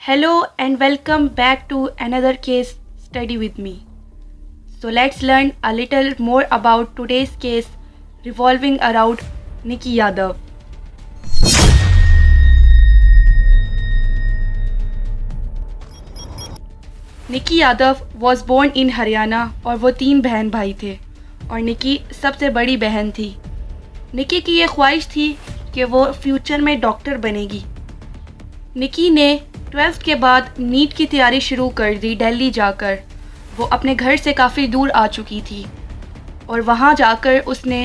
Hello and welcome back to another case study with me. So let's learn a little more about today's case revolving around Nikki Yadav. Nikki Yadav was born in Haryana और वो 3 बहन भाई थे और निकी सबसे बड़ी बहन थी। निकी की ये ख्वाहिश थी कि वो फ्यूचर में डॉक्टर बनेगी। निकी ने 12th के बाद नीट की तैयारी शुरू कर दी दिल्ली जाकर। वो अपने घर से काफ़ी दूर आ चुकी थी और वहाँ जाकर उसने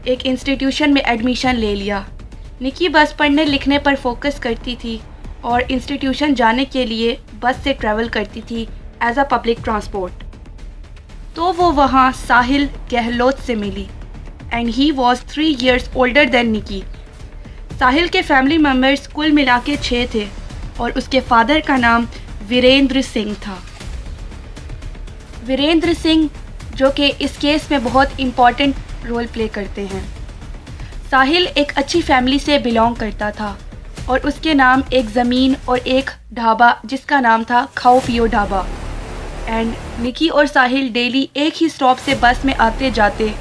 एक इंस्टीट्यूशन में एडमिशन ले लिया। निकी बस पढ़ने लिखने पर फोकस करती थी और इंस्टीट्यूशन जाने के लिए बस से ट्रैवल करती थी एज अ पब्लिक ट्रांसपोर्ट। तो वो वहाँ साहिल गहलोत से मिली and he was 3 years older than Nikki. Sahil के फैमिली मेम्बर्स कुल मिला के 6 थे और उसके फादर का नाम वीरेंद्र सिंह था। वीरेंद्र सिंह जो कि इस केस में बहुत इम्पॉर्टेंट रोल प्ले करते हैं। साहिल एक अच्छी फैमिली से बिलोंग करता था और उसके नाम एक ज़मीन और एक ढाबा जिसका नाम था खाओ पियो ढाबा। एंड निकी और साहिल डेली एक ही स्टॉप से बस में आते जाते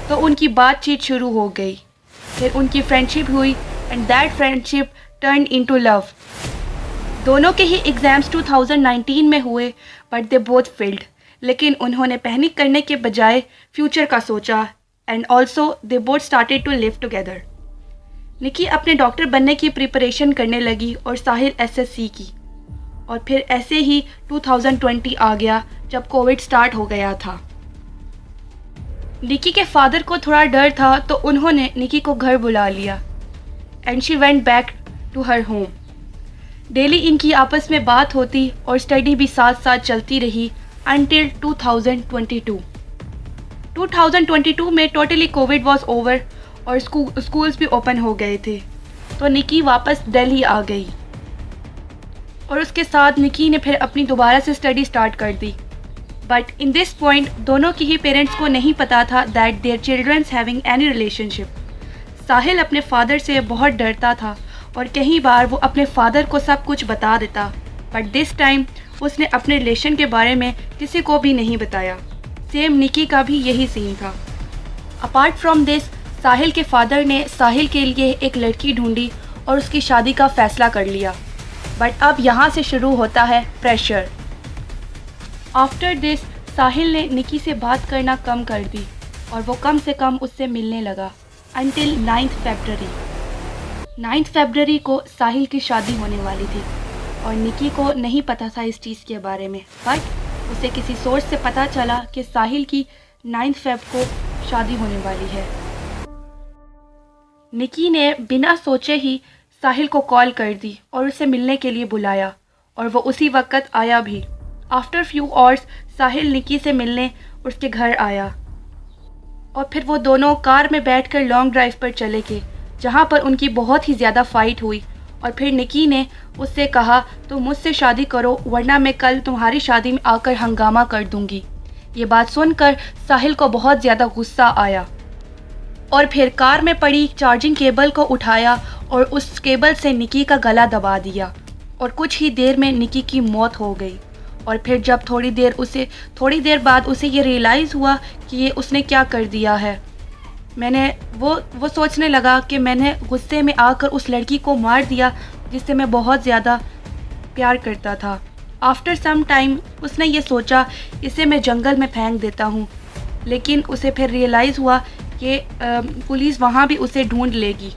तो उनकी बातचीत शुरू हो गई। फिर उनकी फ्रेंडशिप हुई and that friendship turn into love. दोनों के ही एग्ज़ाम्स 2019 में हुए बट दे बोथ फेल्ड, लेकिन उन्होंने पैनिक करने के बजाय फ्यूचर का सोचा and also they both started to live together. Nikki अपने डॉक्टर बनने की प्रिपरेशन करने लगी और साहिल एसएससी की। और फिर ऐसे ही 2020 आ गया जब कोविड स्टार्ट हो गया था। निकी के फादर को थोड़ा डर था तो उन्होंने निकी को घर बुला लिया and she went back to her home. Daily इनकी आपस में बात होती और स्टडी भी साथ साथ चलती रही अनटिल 2022। 2022 में टोटली कोविड वॉज ओवर और स्कूल्स भी ओपन हो गए थे तो निकी वापस दिल्ली आ गई और उसके साथ निकी ने फिर अपनी दोबारा से स्टडी स्टार्ट कर दी। बट इन दिस पॉइंट दोनों की ही पेरेंट्स को नहीं पता था that their childrens having any relationship. Sahil अपने फादर से बहुत डरता था और कई बार वो अपने फादर को सब कुछ बता देता, बट दिस टाइम उसने अपने रिलेशन के बारे में किसी को भी नहीं बताया। सेम निकी का भी यही सीन था। अपार्ट फ्रॉम दिस साहिल के फादर ने साहिल के लिए एक लड़की ढूंढी और उसकी शादी का फैसला कर लिया। बट अब यहाँ से शुरू होता है प्रेशर। आफ्टर दिस साहिल ने निकी से बात करना कम कर दी और वो कम से कम उससे मिलने लगा until 9th February। 9th February को साहिल की शादी होने वाली थी और निकी को नहीं पता था इस चीज़ के बारे में, बट उसे किसी सोर्स से पता चला कि साहिल की 9th Feb को शादी होने वाली है। निकी ने बिना सोचे ही साहिल को कॉल कर दी और उसे मिलने के लिए बुलाया और वो उसी वक्त आया भी। आफ्टर फ्यू आवर्स साहिल निकी से मिलने उसके घर आया और फिर वो दोनों कार में बैठकर लॉन्ग ड्राइव पर चले गए जहाँ पर उनकी बहुत ही ज़्यादा फाइट हुई। और फिर निकी ने उससे कहा तुम मुझसे शादी करो वरना मैं कल तुम्हारी शादी में आकर हंगामा कर दूंगी। ये बात सुनकर साहिल को बहुत ज़्यादा गुस्सा आया और फिर कार में पड़ी चार्जिंग केबल को उठाया और उस केबल से निकी का गला दबा दिया और कुछ ही देर में निकी की मौत हो गई। और फिर जब थोड़ी देर बाद उसे ये रियलाइज़ हुआ कि ये उसने क्या कर दिया है। वो सोचने लगा कि मैंने गुस्से में आकर उस लड़की को मार दिया जिससे मैं बहुत ज़्यादा प्यार करता था। आफ्टर सम टाइम उसने ये सोचा इसे मैं जंगल में फेंक देता हूँ, लेकिन उसे फिर रियलाइज़ हुआ कि पुलिस वहाँ भी उसे ढूंढ लेगी।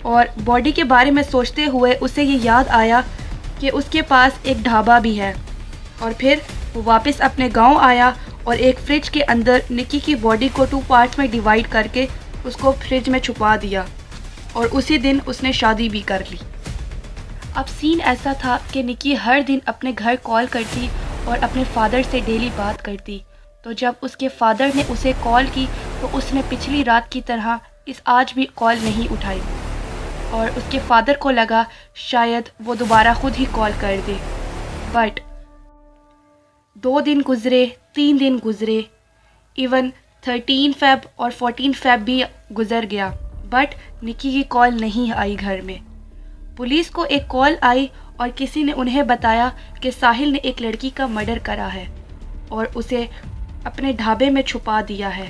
और बॉडी के बारे में सोचते हुए उसे ये याद आया कि उसके पास एक ढाबा भी है। और फिर वो वापस अपने गांव आया और एक फ्रिज के अंदर निकी की बॉडी को 2 पार्ट्स में डिवाइड करके उसको फ्रिज में छुपा दिया और उसी दिन उसने शादी भी कर ली। अब सीन ऐसा था कि निकी हर दिन अपने घर कॉल करती और अपने फादर से डेली बात करती। तो जब उसके फादर ने उसे कॉल की तो उसने पिछली रात की तरह आज भी कॉल नहीं उठाई और उसके फादर को लगा शायद वो दोबारा खुद ही कॉल कर दे। बट 2 दिन गुजरे, 3 दिन गुजरे, इवन 13 Feb और 14 Feb भी गुजर गया, बट निकी की कॉल नहीं आई घर में। पुलिस को एक कॉल आई और किसी ने उन्हें बताया कि साहिल ने एक लड़की का मर्डर करा है और उसे अपने ढाबे में छुपा दिया है।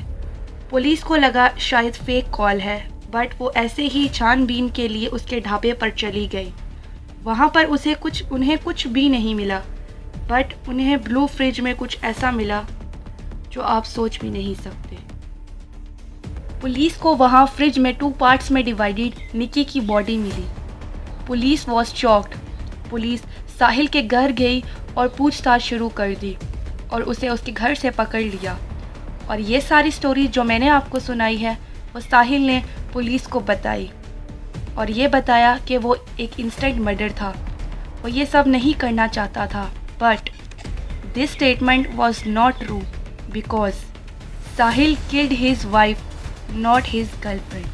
पुलिस को लगा शायद फेक कॉल है, बट वो ऐसे ही छानबीन के लिए उसके ढाबे पर चली गई। वहाँ पर उन्हें कुछ भी नहीं मिला, बट उन्हें ब्लू फ्रिज में कुछ ऐसा मिला जो आप सोच भी नहीं सकते। पुलिस को वहाँ फ्रिज में 2 पार्ट्स में डिवाइडेड निकी की बॉडी मिली। Police was shocked. Police Sahil के घर गई और पूछताछ शुरू कर दी और उसे उसके घर से पकड़ लिया। और ये सारी स्टोरी जो मैंने आपको सुनाई है वो साहिल ने पुलिस को बताई और ये बताया कि वो एक इंस्टेंट मर्डर था, वो ये सब नहीं करना चाहता था। But this statement was not true because Sahil killed his wife, not his girlfriend.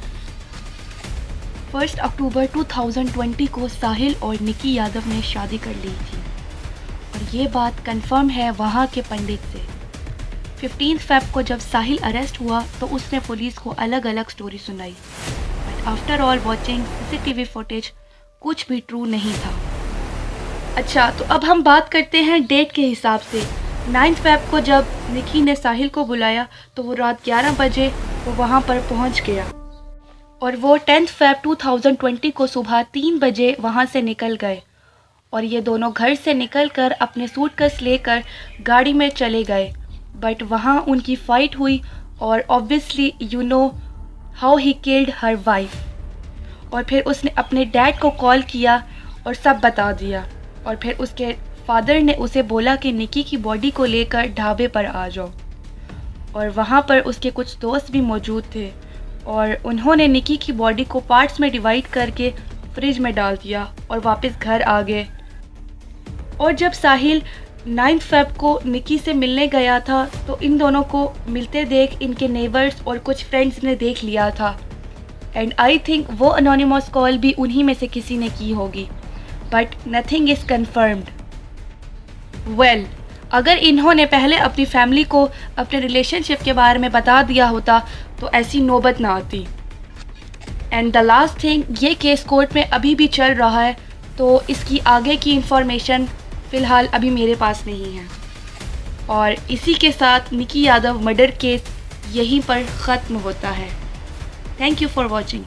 1 अक्टूबर 2020 को साहिल और निकी यादव ने शादी कर ली थी और ये बात कंफर्म है वहाँ के पंडित से। 15 फ़रवरी को जब साहिल अरेस्ट हुआ तो उसने पुलिस को अलग अलग स्टोरी सुनाई, but after all watching CCTV footage कुछ भी ट्रू नहीं था। अच्छा, तो अब हम बात करते हैं डेट के हिसाब से। 9 फ़रवरी को जब निकी ने साहिल को बुलाया तो वो रात 11 बजे वो वहाँ पर पहुँच गया और वो 10 फ़रवरी 2020 को सुबह 3 बजे वहाँ से निकल गए और ये दोनों घर से निकलकर अपने सूटकेस लेकर गाड़ी में चले गए। बट वहाँ उनकी फ़ाइट हुई और obviously you know how he killed her wife. और फिर उसने अपने डैड को कॉल किया और सब बता दिया और फिर उसके फादर ने उसे बोला कि निकी की बॉडी को लेकर ढाबे पर आ जाओ। और वहाँ पर उसके कुछ दोस्त भी मौजूद थे और उन्होंने निकी की बॉडी को पार्ट्स में डिवाइड करके फ्रिज में डाल दिया और वापस घर आ गए। और जब साहिल 9 फ़रवरी को निकी से मिलने गया था तो इन दोनों को मिलते देख इनके नेबर्स और कुछ फ्रेंड्स ने देख लिया था एंड आई थिंक वो अनोनिमस कॉल भी उन्हीं में से किसी ने की होगी, but nothing is confirmed. Well, अगर इन्होंने पहले अपनी फैमिली को अपने रिलेशनशिप के बारे में बता दिया होता तो ऐसी नौबत ना आती। एंड द लास्ट थिंग, ये केस कोर्ट में अभी भी चल रहा है तो इसकी आगे की इंफॉर्मेशन फ़िलहाल अभी मेरे पास नहीं है। और इसी के साथ निकी यादव मर्डर केस यहीं पर ख़त्म होता है। Thank you for watching.